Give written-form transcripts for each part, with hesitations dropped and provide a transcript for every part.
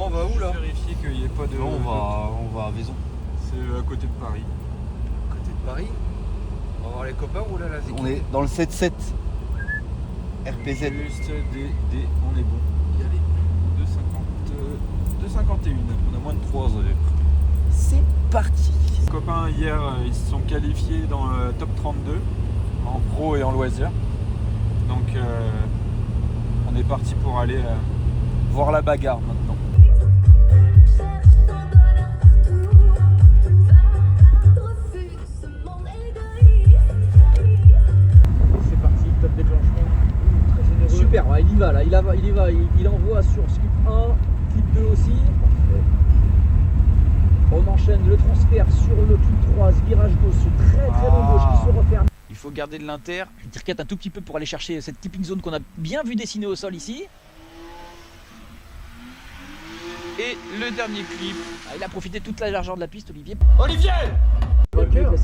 on va où là? Vérifier qu'il n'y ait pas de... Non, on va à Vaison. C'est à côté de Paris. À côté de Paris. On va voir les copains ou là la On est dans le 7-7. RPZ. Juste on est bon. Y aller. 2,51. On a moins de 3 heures. C'est parti. Les copains hier, ils se sont qualifiés dans le top 32 en pro et en loisir. Donc on est parti pour aller voir la bagarre maintenant. C'est parti, top déclenchement. Très généreux. Super, ouais, il y va là, il envoie sur Skip 1, Clip 2 aussi. On enchaîne le transfert sur le Clip 3, ce virage gauche, ce très long gauche qui se referme. Il faut garder de l'inter, il tirquette un tout petit peu pour aller chercher cette tipping zone qu'on a bien vu dessiner au sol ici. Et le dernier clip. Ah, il a profité de toute la largeur de la piste, Olivier. Olivier! Vainqueur.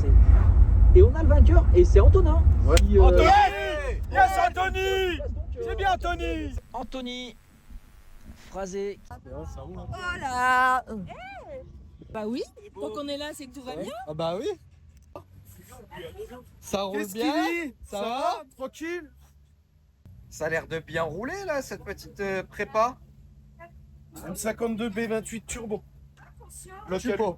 Et on a le vainqueur, et c'est Antonin. Ouais. Qui, Anthony! Yes, Anthony! C'est bien, Anthony! Anthony, phrasé. Voilà. Bah oui, tant qu'on est là, c'est que tout va bien. Ah bah oui. Ça roule bien. Ça va? Tranquille. Ça a l'air de bien rouler là, cette petite prépa. M52 B28 turbo. Le turbo.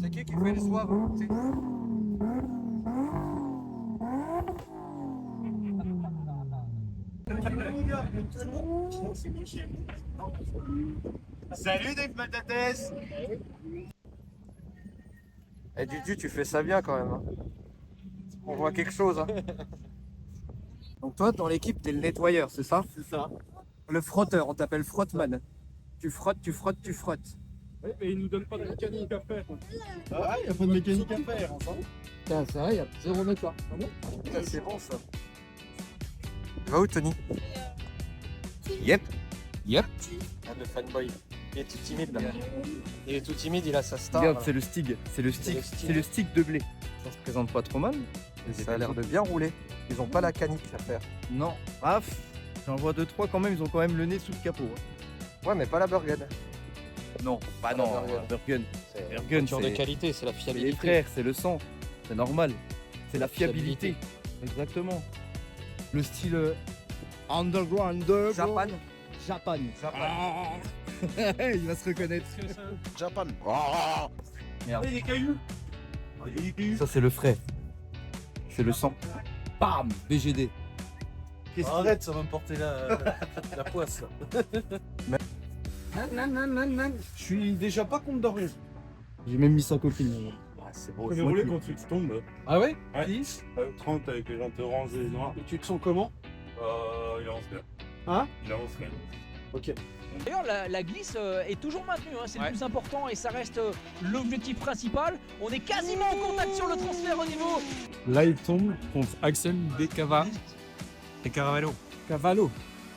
C'est qui fait le soir? Salut Dave Patates. Eh Dudu, tu fais ça bien quand même. Hein. On voit quelque chose. Hein. Donc toi, dans l'équipe, t'es le nettoyeur, c'est ça? C'est ça. Le frotteur, on t'appelle frotteman. Tu frottes, tu frottes, tu frottes. Oui, mais ils nous donnent pas de mécanique à faire. Ah, il n'y a pas de mécanique à faire. Putain, c'est vrai, il y a 0 mètre là. Ah bon? Putain, c'est bon ça. Tu vas où, Tony? Yep. Yep. Ah, le fanboy. Il est tout timide là. Il est tout timide, il a sa star. Regarde, là. c'est le Stig. C'est le stick. le Stig. C'est le stick de blé. Ça se présente pas trop mal. Ça a l'air de bien rouler. Ils ont pas la canique à faire. Non. Raf, j'en vois 2-3 quand même. Ils ont quand même le nez sous le capot. Hein. Ouais, mais pas la Burgen. Non, bah Pas non. la Burgen. Burgen. C'est une Burgen, voiture de c'est qualité, c'est la c'est les fiabilité. frères, c'est le sang. C'est normal. C'est la Fiabilité. fiabilité. Exactement. Le style underground. Bro. Japan. Japan. Japan. Il va se reconnaître. Japan. Merde. Il est cailloux. Il est cailloux. Ça, c'est le frais. C'est le sang. Bam, BGD. Arrête, ça va me porter la poisse. Je suis déjà pas contre d'orient. J'ai même mis sa copine. Ah, c'est beau. Je vais rouler quand tu tombes. Ah ouais? Ouais. 30 avec les jantes orange et noires. Et tu te sens comment? Il avance bien. Hein? Il avance bien. Ok. D'ailleurs, la glisse est toujours maintenue, hein, c'est le plus important et ça reste l'objectif principal. On est quasiment en contact sur le transfert au niveau. Là, il tombe contre Axel De Cava et Caravalo. Cavallo.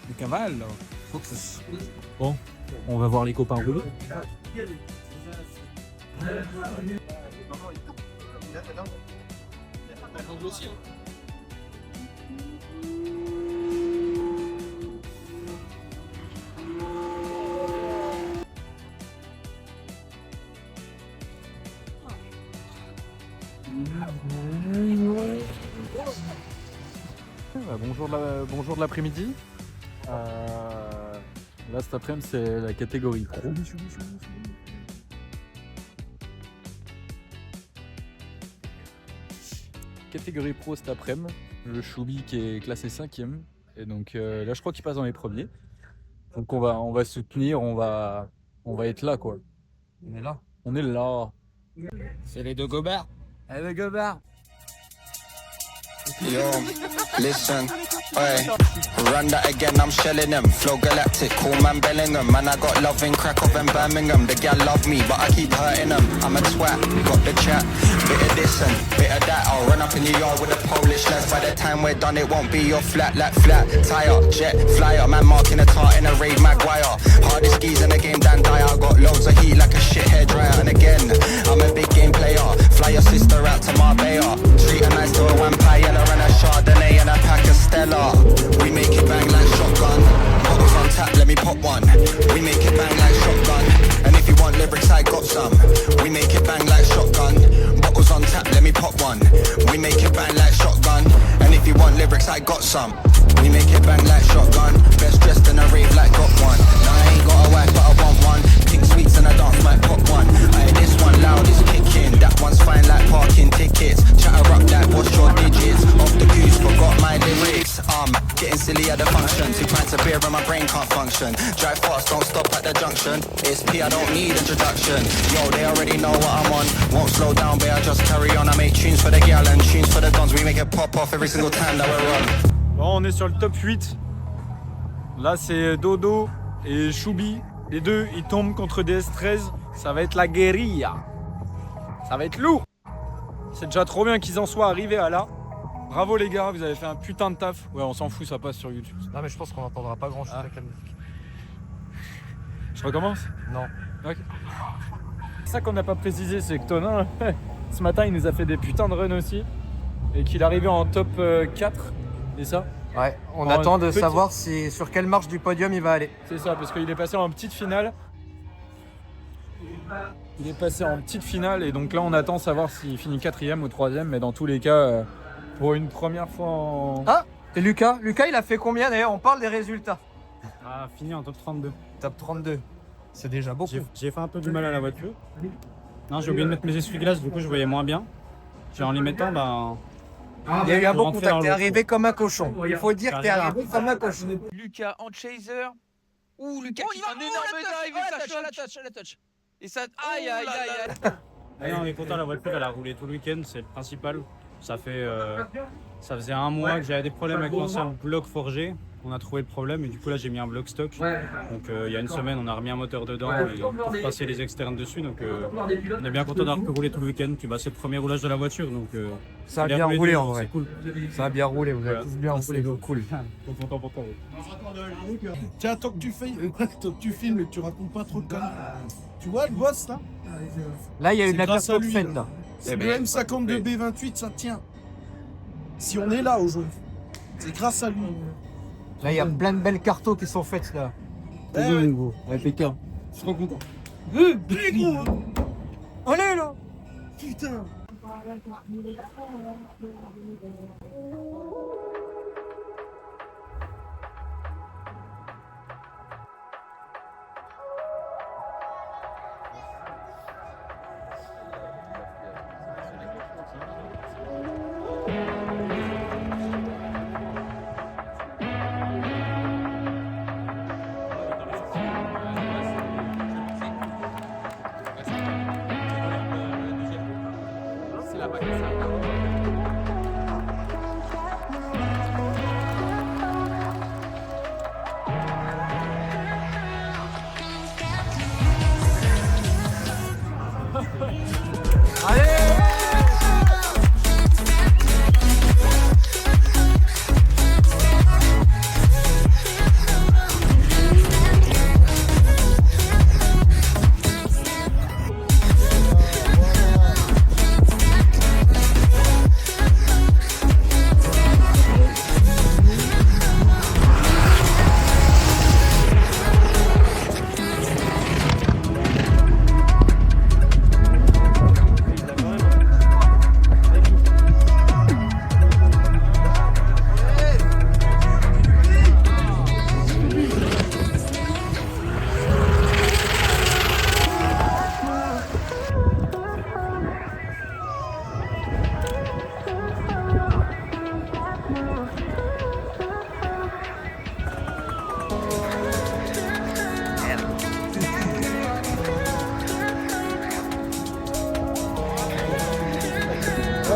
De Cavallo. Faut que ça... Bon, on va voir les copains rouler. Bonjour de l'après-midi. Là cet après-midi c'est la catégorie pro. Catégorie pro cet après-midi, le Choubi qui est classé 5e. Et donc là je crois qu'il passe dans les premiers. Donc on va soutenir, on va être là quoi. On est là. On est là. C'est les deux gobards. Eh le gobard. Yo, listen, oi, run that again, I'm shelling them. Flow galactic, cool man Bellingham. Man, I got love in Krakow and Birmingham. The gal love me, but I keep hurting them. I'm a twat, got the chat. Bit of this and bit of that. I'll run up in your yard with a Polish lads. By the time we're done, it won't be your flat, like flat tire, jet flyer. Man marking a tart in a raid Maguire. Hardest skis in the game, Dan Dyer. Got loads of heat like a shit hairdryer. And again, I'm a big game player. Fly your sister out to Marbella. Treat her nice to a vampire and a Chardonnay and a pack of Stella. We make it bang like shotgun. Bottles on tap, let me pop one. We make it bang like shotgun. And if you want lyrics, I got some. We make it bang like shotgun. Bottles on tap, let me pop one. We make it bang like shotgun. And if you want lyrics, I got some. We make it bang like shotgun. Best dressed in a rave like got one. Now I ain't got a wife, but I want one. Pink sweets and a dance might pop one. Aye, this one loud is kicking. That one's fine like parking tickets. Chatter up that, what's your digits? Off the goose, forgot my lyrics. Getting silly at the function. 2 pints of beer and my brain can't function. Drive fast, don't stop at the junction. It's P, I don't need introduction. Yo, they already know what I'm on. Won't slow down, but I just carry on. I make tunes for the gal and tunes for the guns. We make it pop off every single time that we're on. Bon, on est sur le top 8. Là, c'est Dodo et Choubi. Les deux, ils tombent contre DS13. Ça va être la guérilla. Ça va être lourd. C'est déjà trop bien qu'ils en soient arrivés à là. Bravo les gars, vous avez fait un putain de taf. Ouais, on s'en fout, ça passe sur YouTube. Non, mais je pense qu'on n'entendra pas grand chose avec la musique. Je recommence? Non. Ok. C'est ça qu'on n'a pas précisé, c'est que Tonin, ce matin, il nous a fait des putains de runs aussi. Et qu'il arrivait en top 4. Et ça? Ouais, on En attend de petit- savoir sur quelle marche du podium il va aller. C'est ça, parce qu'il est passé en petite finale. Il est passé en petite finale et donc là on attend savoir s'il finit 4ème ou 3ème, mais dans tous les cas, pour une première fois en... Ah, et Lucas il a fait combien d'ailleurs? On parle des résultats. Ah, fini en top 32. Top 32. C'est déjà beaucoup. J'ai fait un peu du mal à la voiture. Non, j'ai oublié de mettre mes essuie-glaces, du coup je voyais moins bien. En les mettant, Il y a eu un Pour bon rentrer contact, dans t'es le arrivé comme un cochon. Il faut dire que t'es arrivé comme un cochon. Lucas en chaser. Ouh, Lucas qui fait un Oh, énorme la dive et ça touch, choque. La touch. Et ça. Aïe, aïe, aïe, aïe. Ah non, on est content, la voiture elle a roulé tout le week-end, c'est le principal. Ça faisait un mois que j'avais des problèmes avec l'ancien bloc forgé. On a trouvé le problème et du coup là j'ai mis un bloc stock. Donc il y a une semaine on a remis un moteur dedans et pour passer les externes dessus. Donc on est bien content d'avoir pu rouler tout le week-end. Puis c'est le premier roulage de la voiture donc Ça a il est bien roulé roulé deux, en c'est vrai. cool. Ça a bien roulé, vous avez tous bien roulé. Cool. Content pour toi. Tiens, tant que tu filmes et que tu racontes pas trop de conneries. Tu vois le boss là? Là, il y a une C'est grâce à aperture lui, faite là. là. C'est le M52B28, ça tient. Si on est là aujourd'hui, c'est grâce à lui. Là, il y a plein de belles cartos qui sont faites là. Impeccable. Je suis trop content. Gros. Allez là. Putain.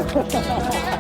Ha ha ha ha!